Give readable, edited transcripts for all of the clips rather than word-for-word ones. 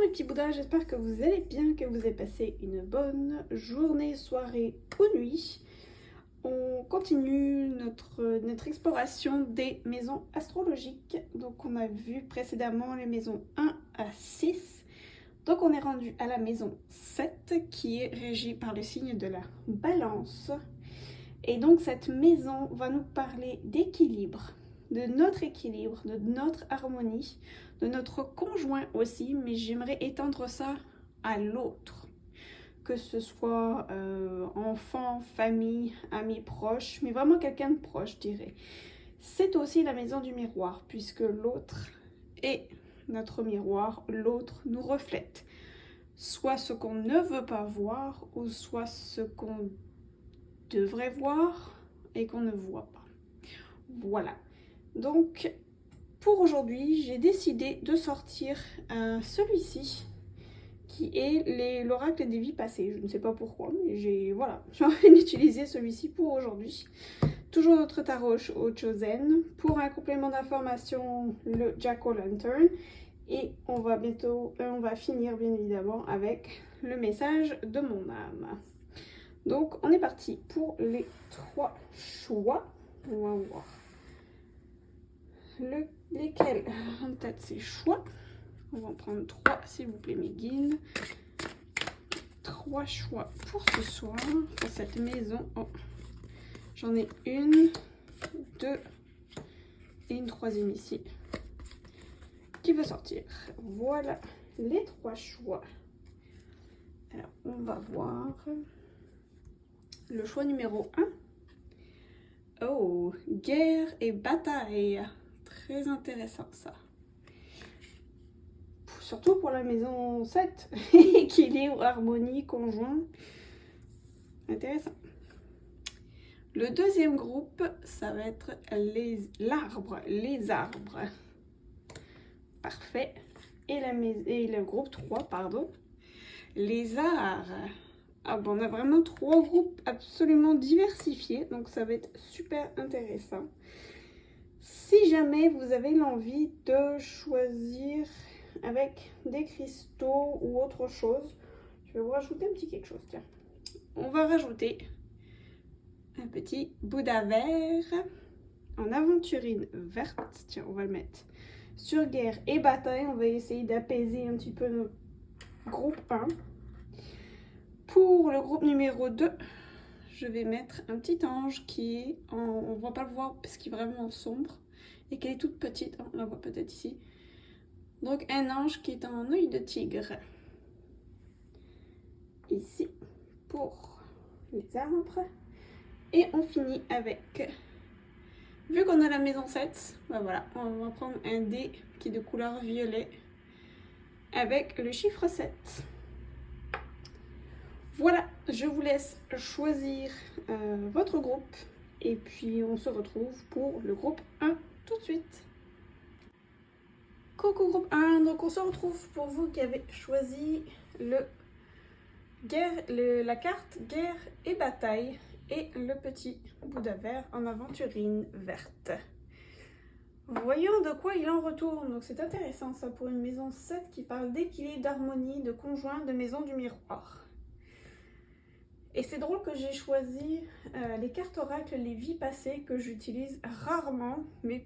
mes petits Bouddhas, j'espère que vous allez bien, que vous avez passé une bonne journée, soirée ou nuit. On continue notre exploration des maisons astrologiques. Donc on a vu précédemment les maisons 1 à 6. Donc on est rendu à la maison 7 qui est régie par le signe de la balance. Et donc cette maison va nous parler d'équilibre, de notre équilibre, de notre harmonie, de notre conjoint aussi, mais j'aimerais étendre ça à l'autre. Que ce soit enfant, famille, amis proches, mais vraiment quelqu'un de proche, je dirais. C'est aussi la maison du miroir, puisque l'autre est notre miroir, l'autre nous reflète. Soit ce qu'on ne veut pas voir, ou soit ce qu'on devrait voir et qu'on ne voit pas. Voilà. Donc, pour aujourd'hui, j'ai décidé de sortir celui-ci, qui est l'oracle des vies passées. Je ne sais pas pourquoi, mais j'ai envie d'utiliser celui-ci pour aujourd'hui. Toujours notre tarot au Chosen. Pour un complément d'information, le Jack-o'-lantern. Et on va finir bien évidemment avec le message de mon âme. Donc, on est parti pour les 3 choix. On va voir lesquels ont peut-être ces choix. On va en prendre 3, s'il vous plaît, mes guides. 3 choix pour ce soir, pour cette maison. Oh, j'en ai 1, 2 et une 3e ici qui va sortir. Voilà les 3 choix. Alors, on va voir le choix numéro 1. Oh, guerre et bataille. Très intéressant ça. Surtout pour la maison 7. Équilibre, harmonie, conjoint. Intéressant. Le 2e groupe, ça va être les arbres. Parfait. Et le groupe 3, pardon. Les arts. Ah bon, on a vraiment 3 groupes absolument diversifiés. Donc ça va être super intéressant. Si jamais vous avez l'envie de choisir avec des cristaux ou autre chose, je vais vous rajouter un petit quelque chose. Tiens, on va rajouter un petit Bouddha vert en aventurine verte. Tiens, on va le mettre sur guerre et bataille. On va essayer d'apaiser un petit peu notre groupe 1. Pour le groupe numéro 2, je vais mettre un petit ange qui est on ne va pas le voir parce qu'il est vraiment sombre et qu'elle est toute petite. On la voit peut-être ici. Donc un ange qui est en œil de tigre. Ici pour les arbres. Et on finit avec, vu qu'on a la maison 7, ben voilà, on va prendre un dé qui est de couleur violet avec le chiffre 7. Voilà, je vous laisse choisir votre groupe et puis on se retrouve pour le groupe 1 tout de suite. Coucou groupe 1, donc on se retrouve pour vous qui avez choisi la carte guerre et bataille et le petit Bouddha vert en aventurine verte. Voyons de quoi il en retourne. Donc c'est intéressant ça pour une maison 7 qui parle d'équilibre, d'harmonie, de conjoint, de maison du miroir. Et c'est drôle que j'ai choisi les cartes oracles, les vies passées que j'utilise rarement, mais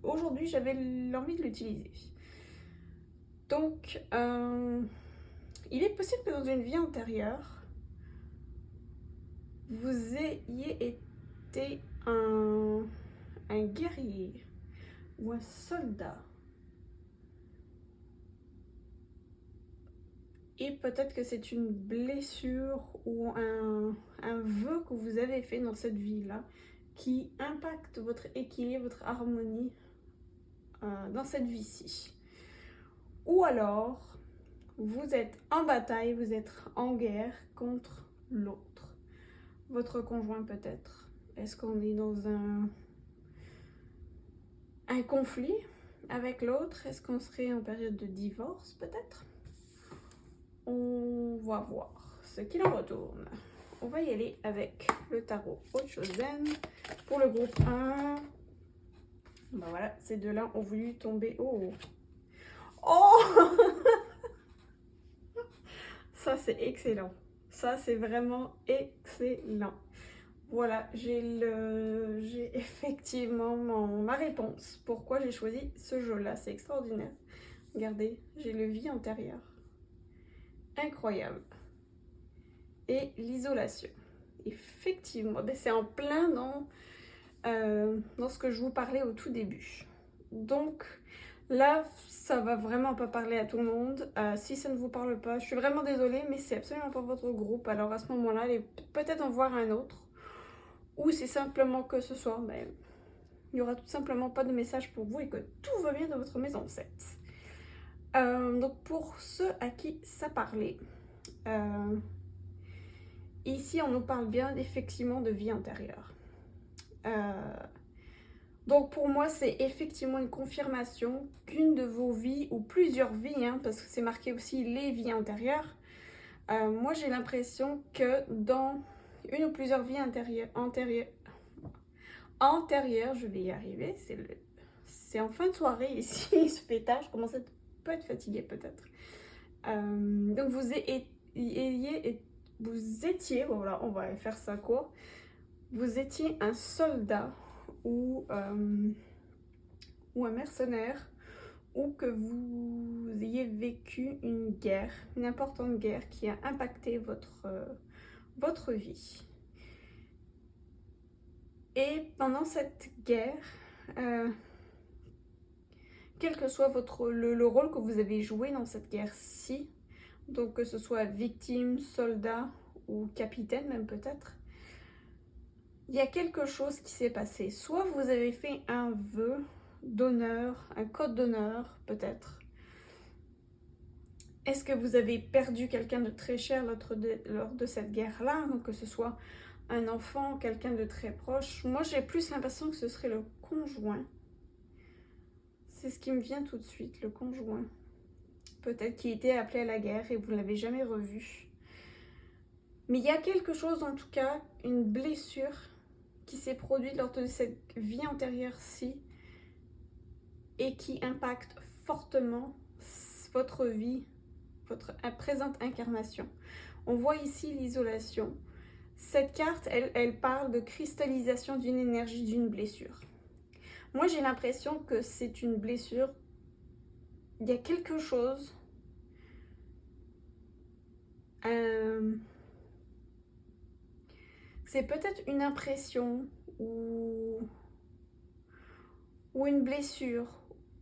aujourd'hui j'avais l'envie de l'utiliser. Donc il est possible que dans une vie antérieure, vous ayez été un guerrier ou un soldat. Et peut-être que c'est une blessure ou un vœu que vous avez fait dans cette vie-là qui impacte votre équilibre, votre harmonie dans cette vie-ci. Ou alors, vous êtes en bataille, vous êtes en guerre contre l'autre. Votre conjoint peut-être. Est-ce qu'on est dans un conflit avec l'autre? Est-ce qu'on serait en période de divorce peut-être? On va voir ce qu'il en retourne. On va y aller avec le tarot au Chosen pour le groupe 1. Ben voilà, ces deux-là ont voulu tomber. Oh! Ça, c'est excellent. Ça, c'est vraiment excellent. Voilà, j'ai effectivement ma réponse. Pourquoi j'ai choisi ce jeu-là, c'est extraordinaire. Regardez, j'ai le vie antérieur. Incroyable. Et l'isolation. Effectivement, ben c'est en plein dans ce que je vous parlais au tout début. Donc là, ça va vraiment pas parler à tout le monde. Si ça ne vous parle pas, je suis vraiment désolée, mais c'est absolument pas votre groupe. Alors à ce moment-là, allez peut-être en voir un autre. Ou c'est simplement que ce soir, ben, il n'y aura tout simplement pas de message pour vous et que tout va bien dans votre maison 7. Donc pour ceux à qui ça parlait, ici on nous parle bien effectivement de vie antérieure. Donc pour moi c'est effectivement une confirmation qu'une de vos vies ou plusieurs vies, hein, parce que c'est marqué aussi les vies antérieures, moi j'ai l'impression que dans une ou plusieurs vies antérieures, je vais y arriver, c'est en fin de soirée ici, il se fait tard, je commence à peut être fatiguée peut-être. Donc vous étiez, voilà, on va faire ça court, vous étiez un soldat ou un mercenaire, ou que vous ayez vécu une guerre, une importante guerre qui a impacté votre vie. Et pendant cette guerre, quel que soit le rôle que vous avez joué dans cette guerre-ci, donc que ce soit victime, soldat ou capitaine même peut-être, il y a quelque chose qui s'est passé. Soit vous avez fait un vœu d'honneur, un code d'honneur peut-être. Est-ce que vous avez perdu quelqu'un de très cher lors de cette guerre-là, donc que ce soit un enfant, quelqu'un de très proche? Moi j'ai plus l'impression que ce serait le conjoint. C'est ce qui me vient tout de suite, le conjoint. Peut-être qu'il était appelé à la guerre et vous ne l'avez jamais revu. Mais il y a quelque chose, en tout cas, une blessure qui s'est produite lors de cette vie antérieure-ci et qui impacte fortement votre vie, votre présente incarnation. On voit ici l'isolation. Cette carte, elle parle de cristallisation d'une énergie, d'une blessure. Moi, j'ai l'impression que c'est une blessure. Il y a quelque chose. C'est peut-être une impression ou une blessure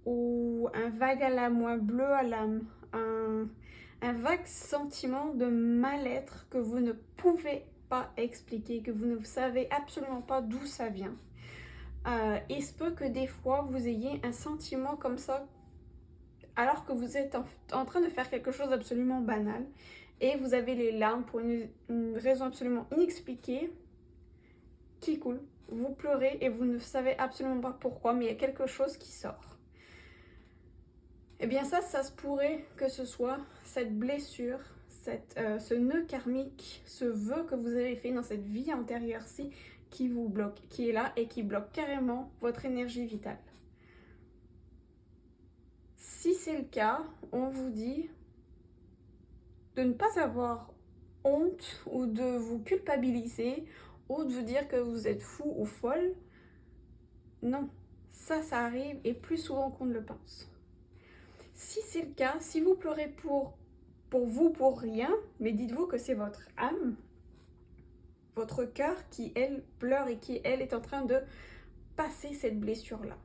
ou un vague à l'âme ou un bleu à l'âme, un vague sentiment de mal-être que vous ne pouvez pas expliquer, que vous ne savez absolument pas d'où ça vient. Il se peut que des fois vous ayez un sentiment comme ça alors que vous êtes en train de faire quelque chose d'absolument banal et vous avez les larmes pour une raison absolument inexpliquée qui coule. Vous pleurez et vous ne savez absolument pas pourquoi, mais il y a quelque chose qui sort. Et bien ça se pourrait que ce soit cette blessure, ce nœud karmique, ce vœu que vous avez fait dans cette vie antérieure-ci qui vous bloque, qui est là et qui bloque carrément votre énergie vitale. Si c'est le cas, on vous dit de ne pas avoir honte ou de vous culpabiliser ou de vous dire que vous êtes fou ou folle. Non, ça arrive et plus souvent qu'on ne le pense. Si c'est le cas, si vous pleurez pour vous, pour rien, mais dites-vous que c'est votre âme, votre cœur qui, elle, pleure et qui, elle, est en train de passer cette blessure-là.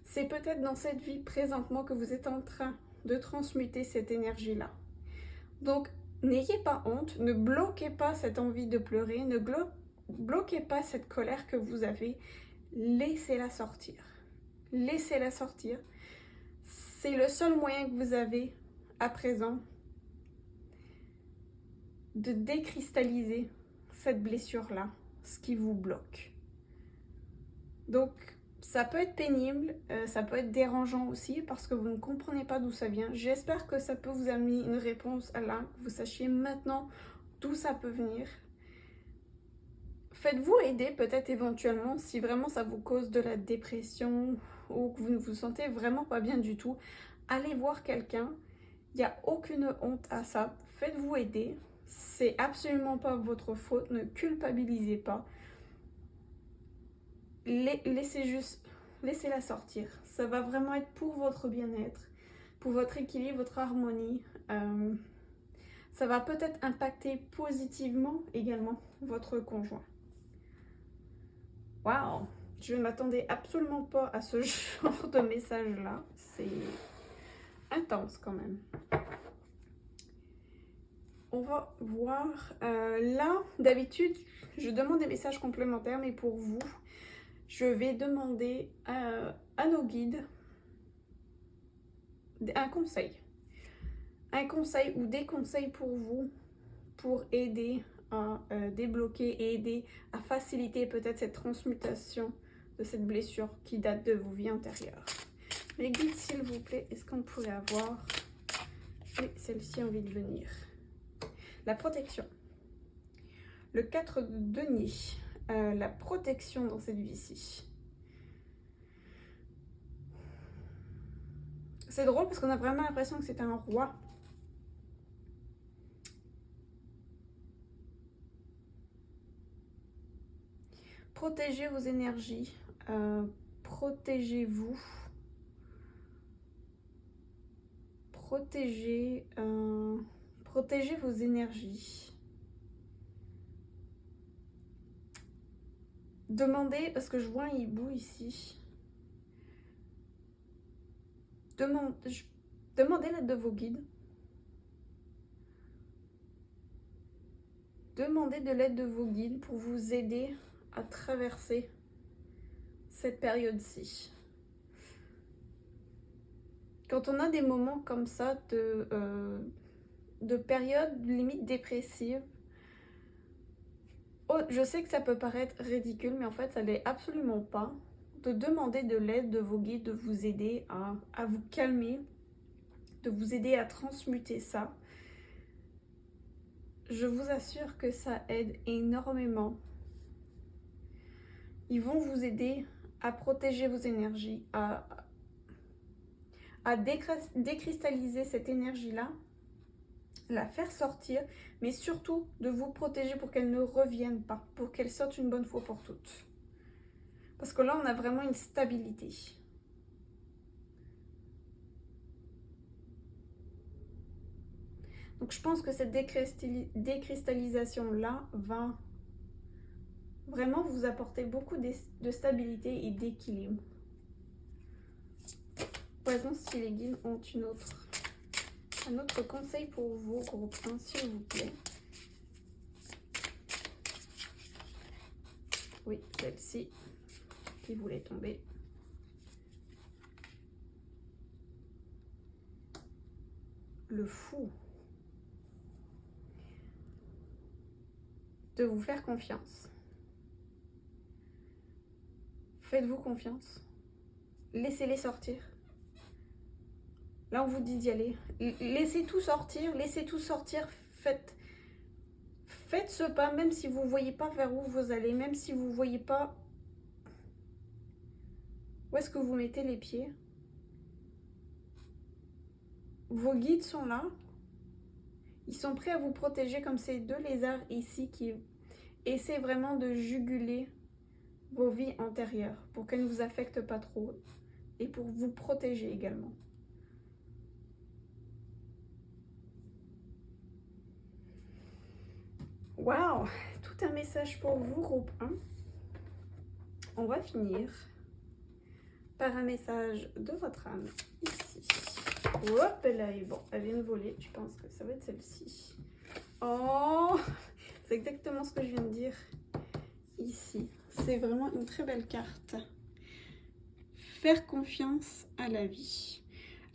C'est peut-être dans cette vie présentement que vous êtes en train de transmuter cette énergie-là. Donc, n'ayez pas honte, ne bloquez pas cette envie de pleurer, ne bloquez pas cette colère que vous avez, laissez-la sortir. Laissez-la sortir. C'est le seul moyen que vous avez à présent de décristalliser cette blessure-là, ce qui vous bloque. Donc, ça peut être pénible, ça peut être dérangeant aussi parce que vous ne comprenez pas d'où ça vient. J'espère que ça peut vous amener une réponse là, que vous sachiez maintenant d'où ça peut venir. Faites-vous aider peut-être éventuellement si vraiment ça vous cause de la dépression ou que vous ne vous sentez vraiment pas bien du tout. Allez voir quelqu'un, il n'y a aucune honte à ça. faites-vous aider. C'est absolument pas votre faute, ne culpabilisez pas. Laissez-la sortir. Ça va vraiment être pour votre bien-être, pour votre équilibre, votre harmonie. Ça va peut-être impacter positivement également votre conjoint. Waouh! Je ne m'attendais absolument pas à ce genre de message-là. C'est intense quand même. On va voir. Là, d'habitude, je demande des messages complémentaires, mais pour vous, je vais demander à nos guides un conseil. Un conseil ou des conseils pour vous, pour aider à débloquer et aider à faciliter peut-être cette transmutation de cette blessure qui date de vos vies antérieures. Mes guides, s'il vous plaît, est-ce qu'on pourrait avoir... Oui, celle-ci a envie de venir. La protection. Le 4 de denier. La protection dans cette vie-ci. C'est drôle parce qu'on a vraiment l'impression que c'est un roi. Protégez vos énergies. Protégez-vous. Protégez vos énergies. Demandez, parce que je vois un hibou ici. Demandez l'aide de vos guides. Demandez de l'aide de vos guides pour vous aider à traverser cette période-ci. Quand on a des moments comme ça de période limite dépressive, oh, je sais que ça peut paraître ridicule, mais en fait ça l'est absolument pas. De demander de l'aide de vos guides, de vous aider à vous calmer, de vous aider à transmuter ça. Je vous assure que ça aide énormément. Ils vont vous aider à protéger vos énergies, à décristalliser cette énergie-là, la faire sortir, mais surtout de vous protéger pour qu'elle ne revienne pas, pour qu'elle sorte une bonne fois pour toutes. Parce que là, on a vraiment une stabilité. Donc je pense que cette décristallisation-là va vraiment vous apporter beaucoup de stabilité et d'équilibre. Voyons si les guides ont un autre conseil pour vous, groupe 1, s'il vous plaît. Oui, celle-ci qui voulait tomber. Le fou. De vous faire confiance. Faites-vous confiance. Laissez-les sortir. Là, on vous dit d'y aller. Laissez tout sortir, Faites ce pas, même si vous ne voyez pas vers où vous allez, même si vous ne voyez pas où est-ce que vous mettez les pieds. Vos guides sont là. Ils sont prêts à vous protéger comme ces deux lézards ici qui essaient vraiment de juguler vos vies antérieures pour qu'elles ne vous affectent pas trop et pour vous protéger également. Waouh! Tout un message pour vous, groupe 1. On va finir par un message de votre âme ici. Hop là, et bon, elle vient de voler. Je pense que ça va être celle-ci. Oh! C'est exactement ce que je viens de dire ici. C'est vraiment une très belle carte. Faire confiance à la vie.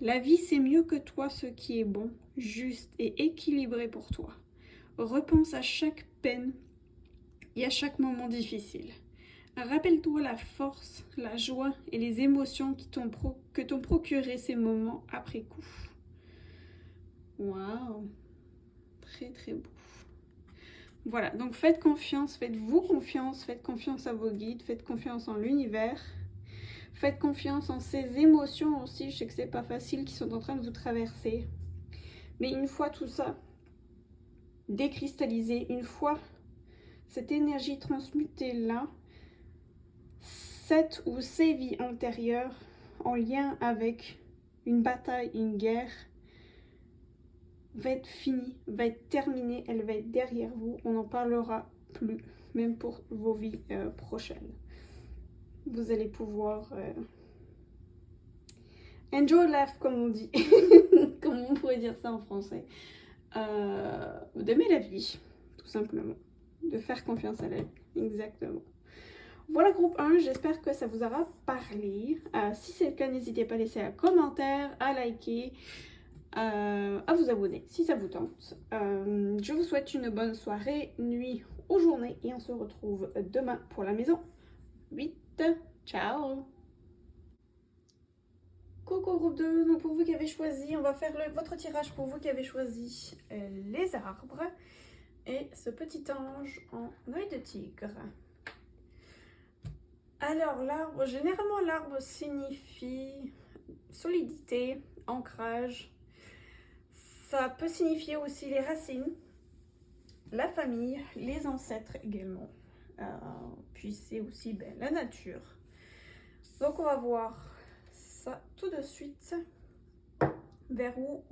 La vie, c'est mieux que toi ce qui est bon, juste et équilibré pour toi. Repense à chaque peine et à chaque moment difficile. Rappelle-toi la force, la joie et les émotions que t'ont procuré ces moments après coup. Waouh! Très très beau. Voilà, donc faites confiance, faites-vous confiance, faites confiance à vos guides, faites confiance en l'univers. Faites confiance en ces émotions aussi, je sais que c'est pas facile, qui sont en train de vous traverser. Mais une fois tout ça décristalliser. Une fois cette énergie transmutée là, cette ou ces vies antérieures en lien avec une bataille, une guerre, va être finie, va être terminée, elle va être derrière vous. On n'en parlera plus, même pour vos vies prochaines. Vous allez pouvoir enjoy life, comme on dit, comme on pourrait dire ça en français. D'aimer la vie, tout simplement. De faire confiance à la vie, exactement. Voilà groupe 1, j'espère que ça vous aura parlé. Si c'est le cas, n'hésitez pas à laisser un commentaire, à liker, à vous abonner si ça vous tente. Je vous souhaite une bonne soirée, nuit ou journée et on se retrouve demain pour la maison 8. Ciao! Coucou groupe 2, donc pour vous qui avez choisi, on va faire votre tirage pour vous qui avez choisi les arbres et ce petit ange en œil de tigre. Alors l'arbre, généralement l'arbre signifie solidité, ancrage. Ça peut signifier aussi les racines, la famille, les ancêtres également. Puis c'est aussi la nature. Donc on va voir ça tout de suite, vers où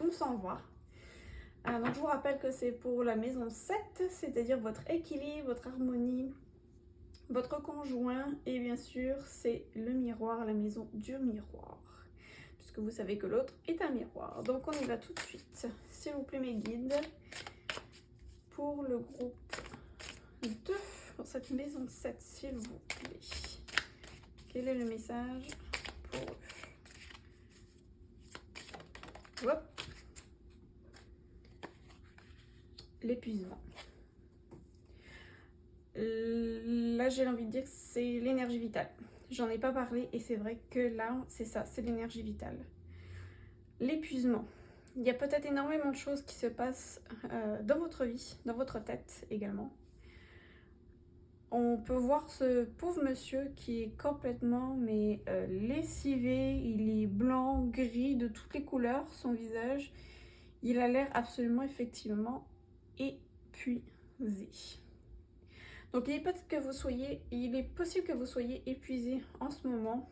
on s'en va. Donc je vous rappelle que c'est pour la maison 7, c'est-à-dire votre équilibre, votre harmonie, votre conjoint et bien sûr c'est le miroir, la maison du miroir. Puisque vous savez que l'autre est un miroir. Donc on y va tout de suite. S'il vous plaît mes guides, pour le groupe 2, pour cette maison 7, s'il vous plaît. Quel est le message pour eux? Hop. L'épuisement. Là j'ai envie de dire que c'est l'énergie vitale. J'en ai pas parlé et c'est vrai que là c'est ça, c'est l'énergie vitale. L'épuisement. Il y a peut-être énormément de choses qui se passent dans votre vie, dans votre tête également. On peut voir ce pauvre monsieur qui est complètement lessivé, il est blanc, gris, de toutes les couleurs, son visage. Il a l'air absolument effectivement épuisé. Donc il est possible que vous soyez épuisé en ce moment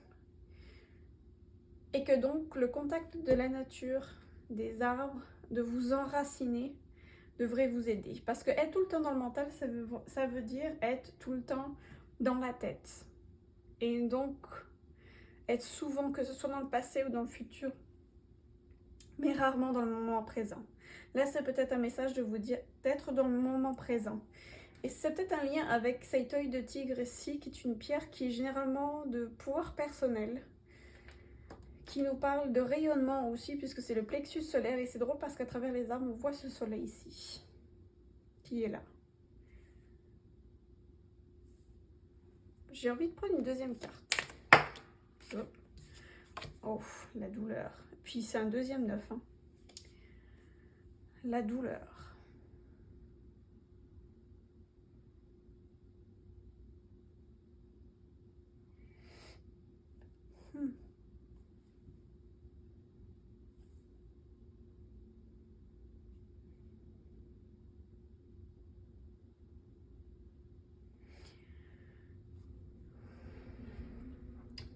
et que donc le contact de la nature, des arbres, de vous enraciner devrait vous aider. Parce que être tout le temps dans le mental, ça veut dire être tout le temps dans la tête. Et donc être souvent, que ce soit dans le passé ou dans le futur, mais rarement dans le moment présent. Là c'est peut-être un message de vous dire d'être dans le moment présent. Et c'est peut-être un lien avec cet œil de tigre ici, qui est une pierre qui est généralement de pouvoir personnel, qui nous parle de rayonnement aussi, puisque c'est le plexus solaire. Et c'est drôle parce qu'à travers les arbres, on voit ce soleil ici, qui est là. J'ai envie de prendre une deuxième carte. Oh, la douleur. Puis c'est un deuxième 9. Hein. La douleur.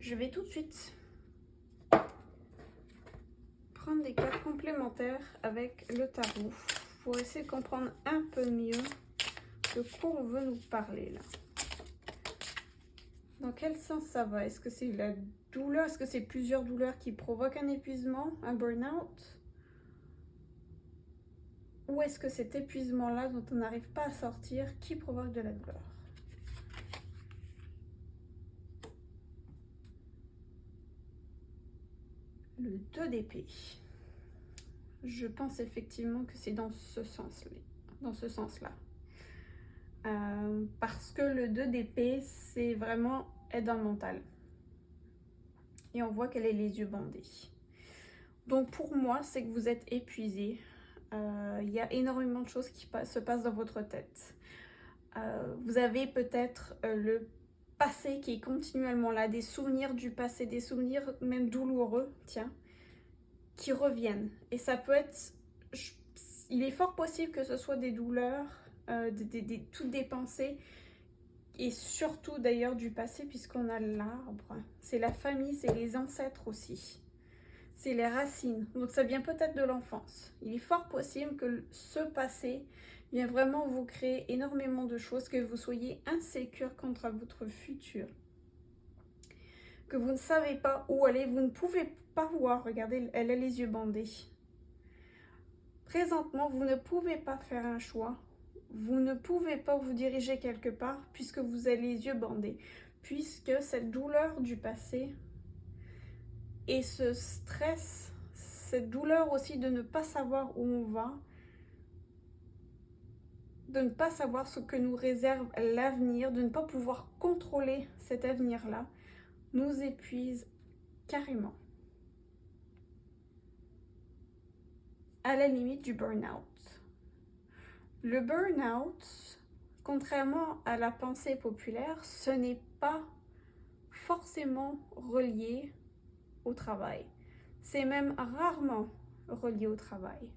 Je vais tout de suite prendre des cartes complémentaires avec le tarot pour essayer de comprendre un peu mieux de quoi on veut nous parler là. Dans quel sens ça va? Est-ce que c'est la douleur? Est-ce que c'est plusieurs douleurs qui provoquent un épuisement, un burn-out? Ou est-ce que cet épuisement-là dont on n'arrive pas à sortir qui provoque de la douleur? Le 2 d'épée. Je pense effectivement que c'est dans ce sens-là. Parce que le 2 d'épée, c'est vraiment être dans le mental. Et on voit qu'elle a les yeux bandés. Donc pour moi, c'est que vous êtes épuisé. Il y a énormément de choses qui se passent dans votre tête. Vous avez peut-être le passé qui est continuellement là, des souvenirs du passé, des souvenirs même douloureux, tiens, qui reviennent. Et ça peut être, il est fort possible que ce soit des douleurs, toutes des pensées, et surtout d'ailleurs du passé, puisqu'on a l'arbre. C'est la famille, c'est les ancêtres aussi. C'est les racines. Donc ça vient peut-être de l'enfance. Il est fort possible que ce passé vient vraiment vous créer énormément de choses, que vous soyez insécure quant à votre futur. Que vous ne savez pas où aller, vous ne pouvez pas voir. Regardez, elle a les yeux bandés. Présentement, vous ne pouvez pas faire un choix. Vous ne pouvez pas vous diriger quelque part puisque vous avez les yeux bandés. Puisque cette douleur du passé et ce stress, cette douleur aussi de ne pas savoir où on va, de ne pas savoir ce que nous réserve l'avenir, de ne pas pouvoir contrôler cet avenir-là, nous épuise carrément. À la limite du burn-out. Le burn-out, contrairement à la pensée populaire, ce n'est pas forcément relié au travail. C'est même rarement relié au travail.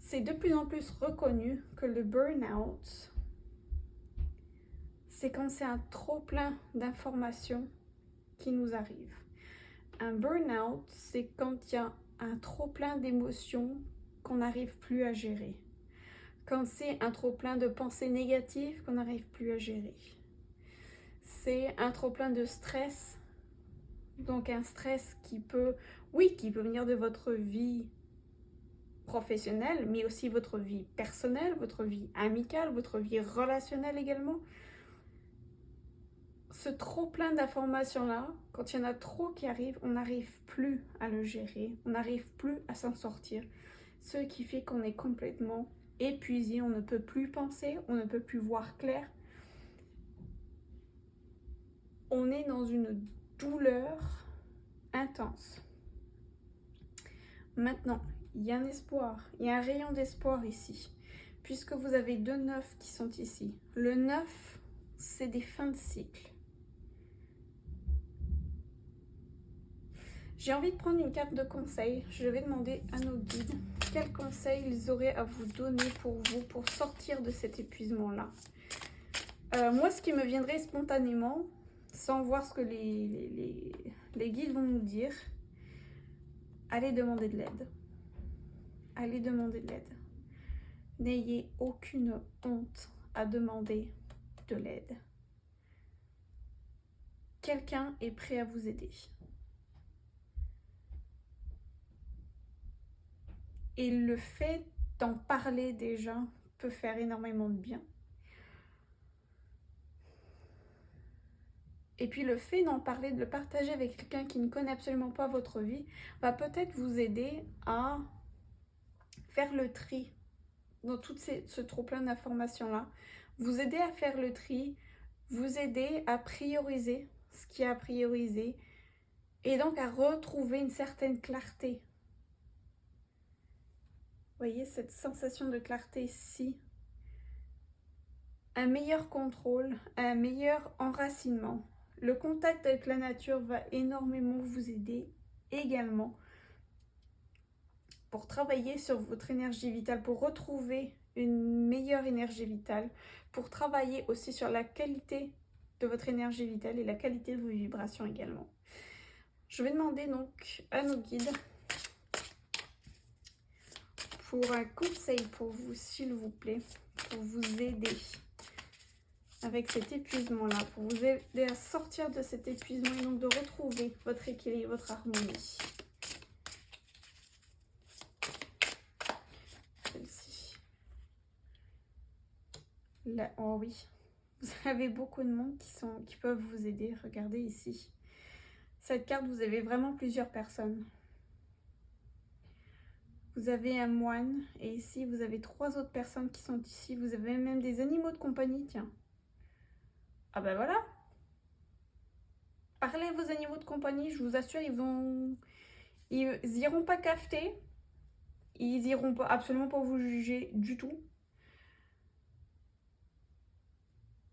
C'est de plus en plus reconnu que le burn-out, c'est quand c'est un trop-plein d'informations qui nous arrive. Un burn-out, c'est quand il y a un trop-plein d'émotions qu'on n'arrive plus à gérer. Quand c'est un trop-plein de pensées négatives qu'on n'arrive plus à gérer. C'est un trop-plein de stress. Donc un stress qui peut venir de votre vie professionnelle, mais aussi votre vie personnelle, votre vie amicale, votre vie relationnelle également. Ce trop-plein d'informations-là, quand il y en a trop qui arrivent, on n'arrive plus à le gérer, on n'arrive plus à s'en sortir. Ce qui fait qu'on est complètement épuisé, on ne peut plus penser, on ne peut plus voir clair. On est dans une douleur intense. Maintenant, il y a un espoir, il y a un rayon d'espoir ici, puisque vous avez 2 9 qui sont ici. Le 9, c'est des fins de cycle. J'ai envie de prendre une carte de conseil. Je vais demander à nos guides quels conseils ils auraient à vous donner pour vous, pour sortir de cet épuisement-là. Moi, ce qui me viendrait spontanément, sans voir ce que les guides vont nous dire, allez demander de l'aide. Allez demander de l'aide. N'ayez aucune honte à demander de l'aide. Quelqu'un est prêt à vous aider. Et le fait d'en parler déjà peut faire énormément de bien. Et puis le fait d'en parler, de le partager avec quelqu'un qui ne connaît absolument pas votre vie, va peut-être vous aider à faire le tri dans tout ce trop-plein d'informations-là. Vous aider à faire le tri, vous aider à prioriser ce qui est à prioriser et donc à retrouver une certaine clarté. Vous voyez cette sensation de clarté ici. Un meilleur contrôle, un meilleur enracinement. Le contact avec la nature va énormément vous aider également pour travailler sur votre énergie vitale, pour retrouver une meilleure énergie vitale, pour travailler aussi sur la qualité de votre énergie vitale et la qualité de vos vibrations également. Je vais demander donc à nos guides pour un conseil pour vous, s'il vous plaît, pour vous aider avec cet épuisement-là, pour vous aider à sortir de cet épuisement et donc de retrouver votre équilibre, votre harmonie. Celle-ci. Là, oh oui, vous avez beaucoup de monde qui peuvent vous aider. Regardez ici. Cette carte, vous avez vraiment plusieurs personnes. Vous avez un moine et ici, vous avez 3 autres personnes qui sont ici. Vous avez même des animaux de compagnie, tiens. Ah ben voilà. Parlez à vos animaux de compagnie, je vous assure, ils iront pas cafeter. Ils iront pas, absolument pas vous juger du tout.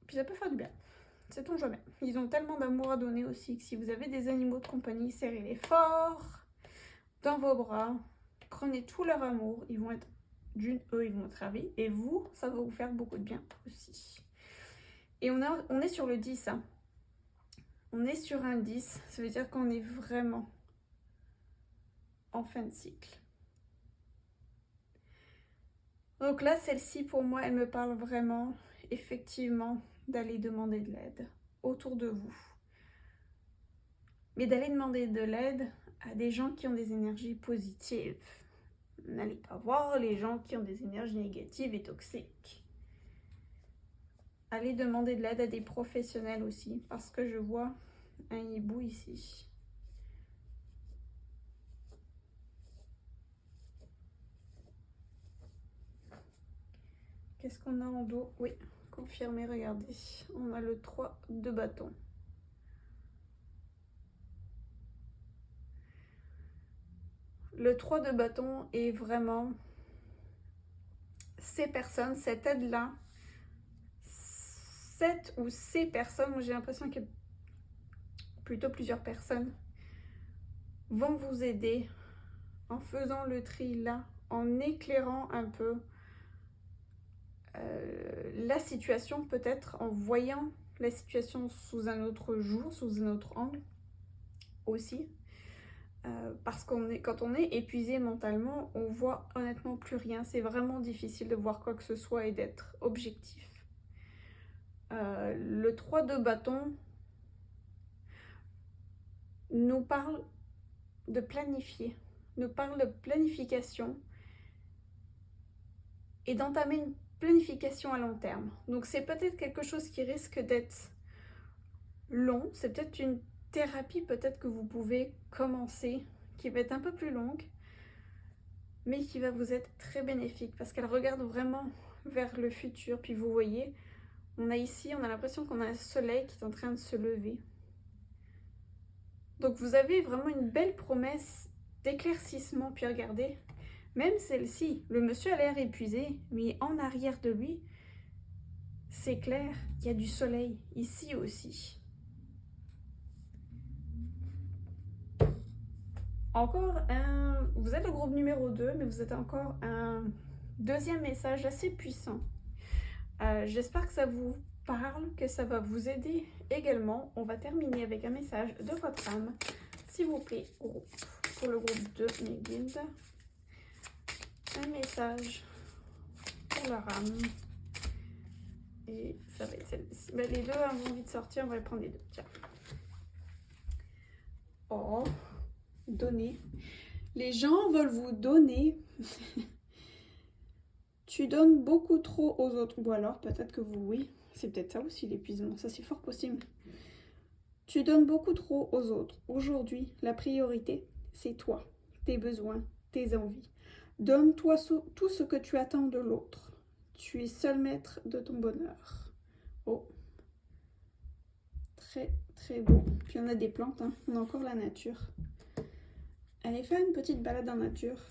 Puis ça peut faire du bien. Sait-on jamais. Ils ont tellement d'amour à donner aussi que si vous avez des animaux de compagnie, serrez-les fort dans vos bras. Prenez tout leur amour. Ils vont être eux, ils vont être ravis. Et vous, ça va vous faire beaucoup de bien aussi. Et on est sur le 10. Hein. On est sur un 10. Ça veut dire qu'on est vraiment en fin de cycle. Donc là, celle-ci, pour moi, elle me parle vraiment, effectivement, d'aller demander de l'aide autour de vous. Mais d'aller demander de l'aide à des gens qui ont des énergies positives. N'allez pas voir les gens qui ont des énergies négatives et toxiques. Allez demander de l'aide à des professionnels aussi, parce que je vois un hibou ici. Qu'est-ce qu'on a en dos? Oui, confirmé, regardez. On a le 3 de bâton. Le 3 de bâton est vraiment ces personnes, cette aide-là. Cette ou ces personnes, moi j'ai l'impression qu'il y a plutôt plusieurs personnes, vont vous aider en faisant le tri là, en éclairant un peu la situation, peut-être en voyant la situation sous un autre jour, sous un autre angle aussi. Parce quand on est épuisé mentalement, on voit honnêtement plus rien. C'est vraiment difficile de voir quoi que ce soit et d'être objectif. Le 3 de bâton nous parle de planifier, nous parle de planification et d'entamer une planification à long terme. Donc c'est peut-être quelque chose qui risque d'être long, c'est peut-être une thérapie peut-être que vous pouvez commencer, qui va être un peu plus longue, mais qui va vous être très bénéfique parce qu'elle regarde vraiment vers le futur. Puis vous voyez, on a ici, on a l'impression qu'on a un soleil qui est en train de se lever. Donc vous avez vraiment une belle promesse d'éclaircissement. Puis regardez, même celle-ci, le monsieur a l'air épuisé, mais en arrière de lui, c'est clair, il y a du soleil, ici aussi. Encore un... Vous êtes le groupe numéro 2, mais vous êtes encore un deuxième message assez puissant. J'espère que ça vous parle, que ça va vous aider également. On va terminer avec un message de votre âme. S'il vous plaît, pour le groupe 2, mes guides. Un message pour leur âme. Et ça va être celle-ci. Ben, les deux ont envie de sortir, on va prendre les deux. Tiens. Oh, donner. Les gens veulent vous donner. Tu donnes beaucoup trop aux autres. Ou alors, peut-être que vous, oui. C'est peut-être ça aussi, l'épuisement. Ça, c'est fort possible. Tu donnes beaucoup trop aux autres. Aujourd'hui, la priorité, c'est toi, tes besoins, tes envies. Donne-toi tout ce que tu attends de l'autre. Tu es seul maître de ton bonheur. Oh, très très beau. Puis on a des plantes, hein. On a encore la nature. Allez faire une petite balade en nature.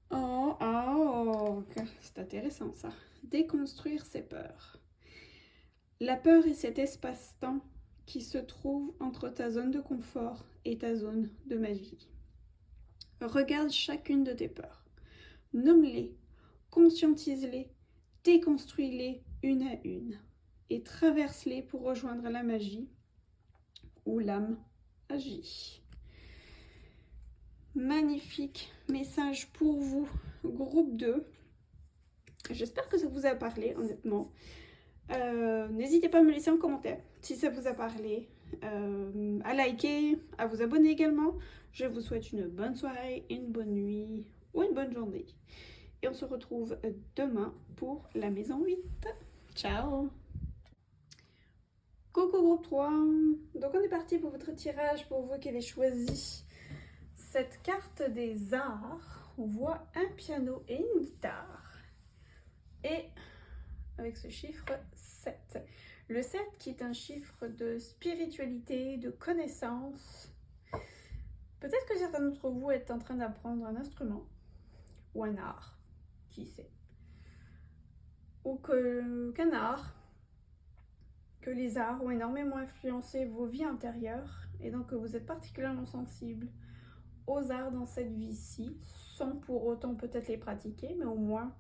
Oh, c'est intéressant ça. Déconstruire ses peurs. La peur est cet espace-temps qui se trouve entre ta zone de confort et ta zone de magie. Regarde chacune de tes peurs. Nomme-les, conscientise-les, déconstruis-les une à une et traverse-les pour rejoindre la magie où l'âme agit. Magnifique message pour vous, groupe 2. J'espère que ça vous a parlé, honnêtement. N'hésitez pas à me laisser un commentaire si ça vous a parlé, à liker, à vous abonner également. Je vous souhaite une bonne soirée, une bonne nuit ou une bonne journée. Et on se retrouve demain pour la maison 8. Ciao! Coucou groupe 3. Donc on est parti pour votre tirage, pour vous qui avez choisi cette carte des arts. On voit un piano et une guitare. Et avec ce chiffre 7. Le 7 qui est un chiffre de spiritualité, de connaissance. Peut-être que certains d'entre vous êtes en train d'apprendre un instrument ou un art, qui sait. Ou qu'un art, que les arts ont énormément influencé vos vies antérieures et donc que vous êtes particulièrement sensible aux arts dans cette vie-ci, sans pour autant peut-être les pratiquer, mais au moins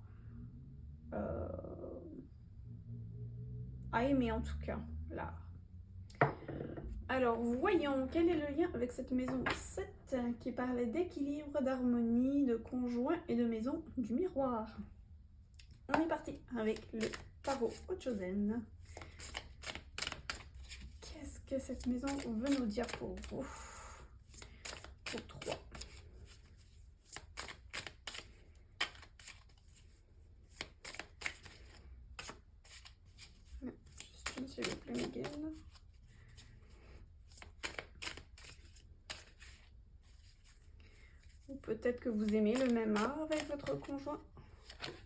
à aimer en tout cas l'art. Alors, voyons, quel est le lien avec cette maison 7 qui parlait d'équilibre, d'harmonie, de conjoint et de maison du miroir. On est parti avec le tarot Ochozen. Qu'est-ce que cette maison veut nous dire pour vous? Pour 3. Juste une s'il vous plaît, Miguel. Ou peut-être que vous aimez le même art avec votre conjoint.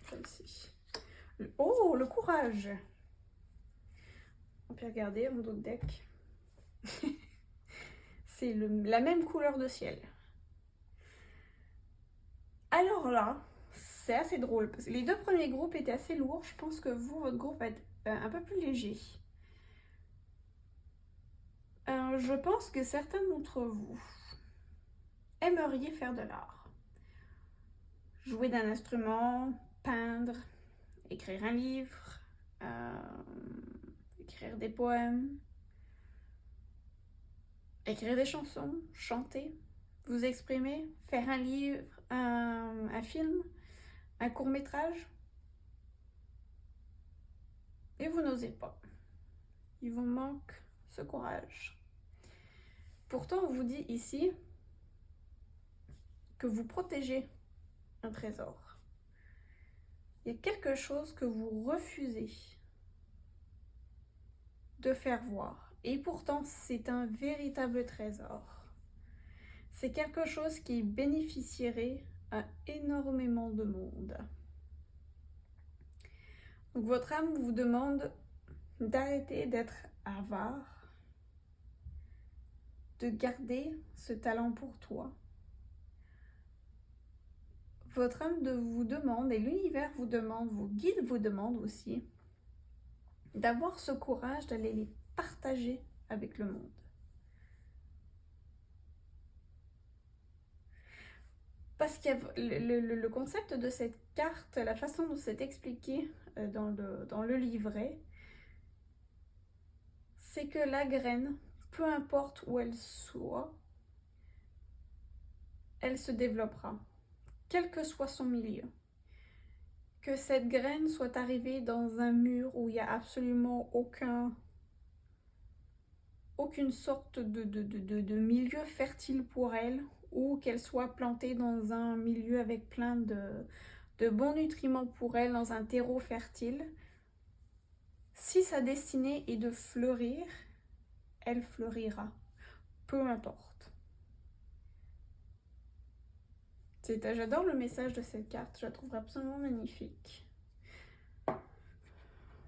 Celle-ci. Oh, le courage! On peut regarder mon autre deck. C'est la même couleur de ciel. Alors là, c'est assez drôle. Parce que les 2 premiers groupes étaient assez lourds. Je pense que vous, votre groupe va être un peu plus léger. Je pense que certains d'entre vous aimeriez faire de l'art. Jouer d'un instrument, peindre, écrire un livre, écrire des poèmes, écrire des chansons, chanter, vous exprimer, faire un livre, un film, un court-métrage. Et vous n'osez pas. Il vous manque ce courage. Pourtant, on vous dit ici que vous protégez un trésor. Il y a quelque chose que vous refusez de faire voir. Et pourtant, c'est un véritable trésor. C'est quelque chose qui bénéficierait à énormément de monde. Donc votre âme vous demande d'arrêter d'être avare, de garder ce talent pour toi. Votre âme vous demande, et l'univers vous demande, vos guides vous demandent aussi, d'avoir ce courage d'aller les partager avec le monde. Parce que le concept de cette carte, la façon dont c'est expliqué dans le livret, c'est que la graine, peu importe où elle soit, elle se développera, quel que soit son milieu. Que cette graine soit arrivée dans un mur où il n'y a absolument aucune sorte de milieu fertile pour elle, ou qu'elle soit plantée dans un milieu avec plein de bons nutriments pour elle, dans un terreau fertile. Si sa destinée est de fleurir, elle fleurira, peu importe. J'adore le message de cette carte, je la trouve absolument magnifique.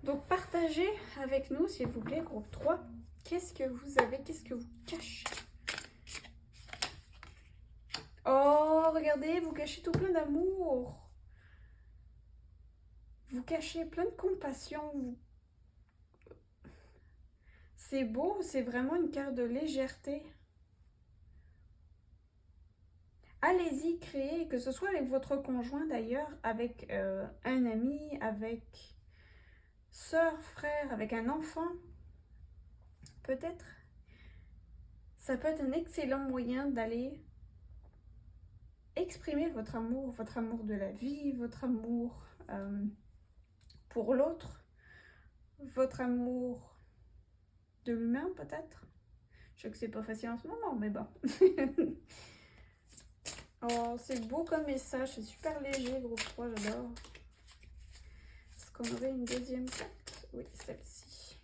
Donc partagez avec nous, s'il vous plaît, groupe 3. Qu'est-ce que vous avez? Qu'est-ce que vous cachez? Oh, regardez, vous cachez tout plein d'amour. Vous cachez plein de compassion. C'est beau, c'est vraiment une carte de légèreté. Allez-y, créez, que ce soit avec votre conjoint d'ailleurs, avec un ami, avec sœur, frère, avec un enfant. Peut-être. Ça peut être un excellent moyen d'aller exprimer votre amour de la vie, votre amour pour l'autre, votre amour de l'humain peut-être. Je sais que c'est pas facile en ce moment, mais bon. Oh, c'est beau comme message, c'est super léger, groupe 3, j'adore. Est-ce qu'on aurait une deuxième carte? Oui, celle-ci.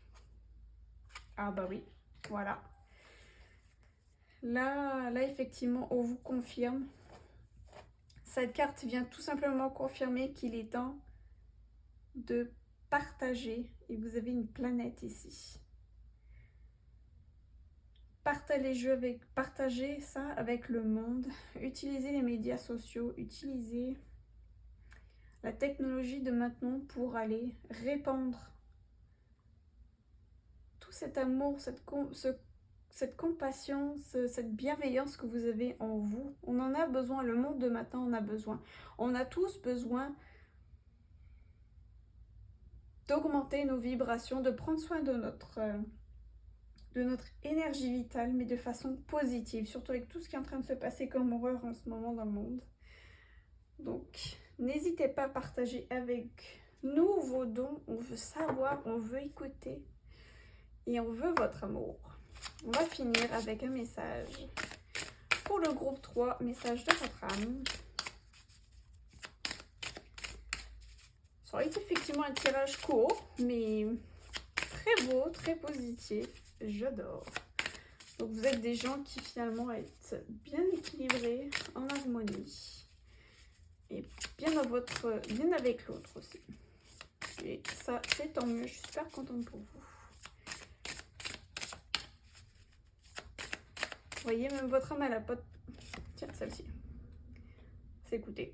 Ah bah oui, voilà. Là, effectivement, on vous confirme. Cette carte vient tout simplement confirmer qu'il est temps de partager. Et vous avez une planète ici. Partagez ça avec le monde. Utilisez les médias sociaux. Utilisez la technologie de maintenant pour aller répandre tout cet amour, cette compassion, cette bienveillance que vous avez en vous. On en a besoin, le monde de maintenant en a besoin. On a tous besoin d'augmenter nos vibrations, de prendre soin de notre énergie vitale, mais de façon positive, surtout avec tout ce qui est en train de se passer comme horreur en ce moment dans le monde. Donc, n'hésitez pas à partager avec nous vos dons. On veut savoir, on veut écouter et on veut votre amour. On va finir avec un message pour le groupe 3, message de votre âme. Ça aurait été effectivement un tirage court, mais très beau, très positif. J'adore. Donc vous êtes des gens qui finalement êtes bien équilibrés, en harmonie. Et bien avec l'autre aussi. Et ça, c'est tant mieux. Je suis super contente pour vous. Vous voyez, même votre âme, elle a pas... Tiens, celle-ci. C'est écouté.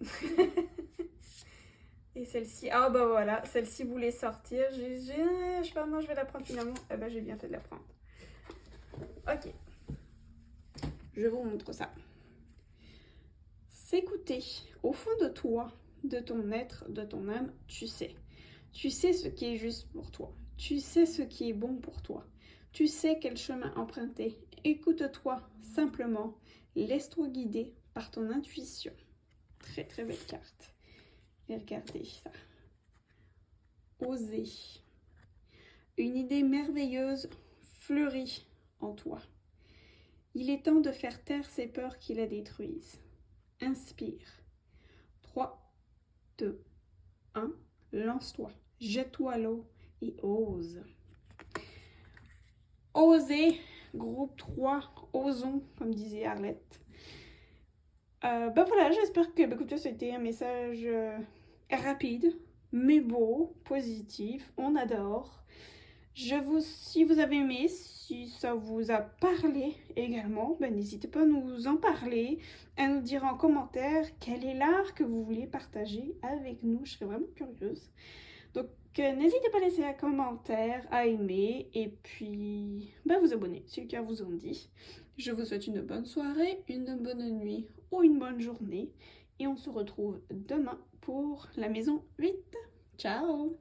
Et celle-ci, ah bah voilà, celle-ci voulait sortir. Je sais pas, non, je vais la prendre finalement. Eh ben, j'ai bien fait de la prendre. Ok. Je vous montre ça. S'écouter au fond de toi, de ton être, de ton âme, tu sais. Tu sais ce qui est juste pour toi. Tu sais ce qui est bon pour toi. Tu sais quel chemin emprunter. Écoute-toi simplement. Laisse-toi guider par ton intuition. Très très belle carte. Et regardez ça. Oser. Une idée merveilleuse fleurit en toi. Il est temps de faire taire ces peurs qui la détruisent. Inspire. 3, 2, 1. Lance-toi. Jette-toi à l'eau et ose. Osez, groupe 3, osons, comme disait Arlette. Ben voilà, j'espère que écoutez, c'était un message rapide, mais beau, positif, on adore. Si vous avez aimé, si ça vous a parlé également, ben n'hésitez pas à nous en parler, à nous dire en commentaire quel est l'art que vous voulez partager avec nous. Je serais vraiment curieuse. Donc n'hésitez pas à laisser un commentaire, à aimer et puis ben, vous abonner si le cœur vous en dit. Je vous souhaite une bonne soirée, une bonne nuit ou une bonne journée et on se retrouve demain pour la maison 8. Ciao!